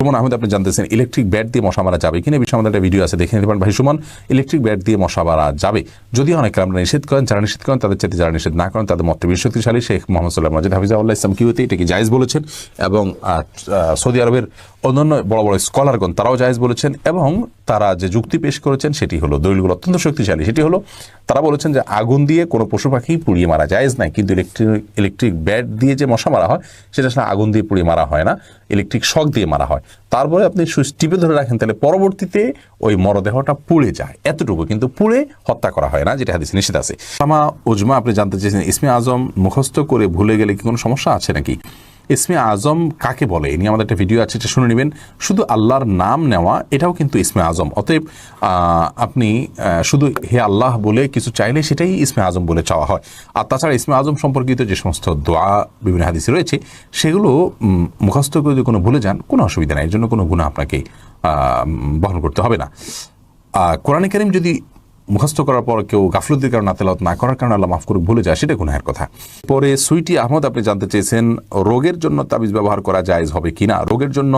সুমন আহমেদ আপনি জানতেছেন electric bat দিয়ে মশা মারা যাবে কিনা, বিষয়ে আমাদের একটা ভিডিও আছে, দেখে নিতে পারেন। ভাই সুমন, ইলেকট্রিক ব্যাট দিয়ে মশা মারা যাবে, যদিও অনেক আমরা নিষেধ করেন, যারা নিষেধ করেন তাদের চাইতে যারা নিষেধ না করেন তাদের মতটি বেশি শক্তিশালী। শেখ মোহাম্মদ সাল্লাহ মজিদ হাফিজাহুল্লাহ ইসলাম কিউতে এটাকে জায়েজ বলেছেন, এবং সৌদি আরবের অন্যান্য বড় বড় স্কলারগণ তারাও জায়েজ বলেছেন, এবং তারা যে যুক্তি পেশ করেছেন সেটি হলো, দলিলগুলো অত্যন্ত শক্তিশালী। সেটি হলো তারা বলেছেন যে আগুন দিয়ে কোনো পশু পাখি পুড়িয়ে মারা জায়েজ নাই, কিন্তু ইলেকট্রিক ব্যাট দিয়ে যে মশা মারা হয় সেটা আসলে আগুন দিয়ে পুড়িয়ে মারা হয় না, ইলেকট্রিক শক দিয়ে মারা হয়। তারপরে আপনি সুইচ টিপে ধরে রাখেন, তাহলে পরবর্তীতে ওই মরদেহটা পুড়ে যায়, এতটুকু, কিন্তু পুড়ে হত্যা করা হয় না, যেটা হাদিসে নিষেধ আছে। উজমা আপনি জানতে চেয়েছেন ইসমে আজম মুখস্থ করে ভুলে গেলে কি কোনো সমস্যা আছে নাকি? ইসমে আজম কাকে বলে এ নিয়ে আমাদের একটা ভিডিও আছে, এটা শুনে নেবেন। শুধু আল্লাহর নাম নেওয়া এটাও কিন্তু ইসমে আজম। অতএব আপনি শুধু হে আল্লাহ বলে কিছু চাইলে সেটাই ইসমে আজম বলে চাওয়া হয়। আর তাছাড়া ইসমে আজম সম্পর্কিত যে সমস্ত দোয়া বিভিন্ন হাদিসে রয়েছে সেগুলো মুখস্থ করে যদি কোনো ভুলে যান কোনো অসুবিধা নেই, এর জন্য কোনো গুনাহ আপনাকে বহন করতে হবে না। কোরআনে কারীম যদি মুখস্থ করার পর কেউ গাফলতির কারণে তেলাওয়াত না করার কারণে আল্লাহ মাফ করে ভুলে যায়, সেটা গুনাহের কথা। পরে সুইটি আহমদ আপনি জানতে চেয়েছেন রোগের জন্য তাবিজ ব্যবহার করা জায়েজ হবে কিনা। রোগের জন্য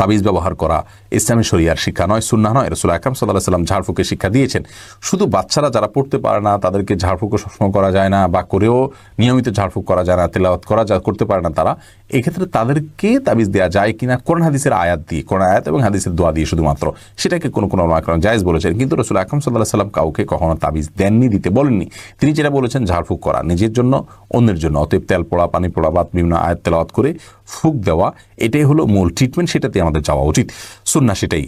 তাবিজ ব্যবহার করা ইসলামী শরিয়ার শিক্ষা নয়, সুন্নাহ নয়। রাসূল আকরাম সাল্লাল্লাহু আলাইহি ওয়াসাল্লাম ঝাড়ফুঁকের শিক্ষা দিয়েছেন। শুধু বাচ্চারা যারা পড়তে পারে না তাদেরকে ঝাড়ফুঁকও সবসময় করা যায় না, বা করেও নিয়মিত ঝাড়ফুঁক করা যায় না, তেলাওয়াত করতে পারে না তারা, এক্ষেত্রে তাদেরকে তাবিজ দেওয়া যায় কিনা কোরআন হাদিসের আয়াত দিয়ে, কোরআন আয়াত এবং হাদিসের দোয়া দিয়ে শুধুমাত্র, সেটাকে কোনো ওলামা কেরাম জায়েজ বলেছেন। কিন্তু রাসূল আকরাম সাল্লাল্লাহু আলাইহি ওয়াসাল্লাম কাউকে কখনো তাবিজ দেননি, দিতে বলেননি। তিনি যেটা বলেছেন ঝাড়ফুঁক করা নিজের জন্য, অন্যের জন্য। অতএব তেল পোড়া, পানি পোড়া বা বিভিন্ন আয়াত তেলাওয়াত করে ফুঁক দেওয়া, এটাই হলো মূল ট্রিটমেন্ট, সেটাতে আমাদের যাওয়া উচিত। সুন্নাহ সেটাই।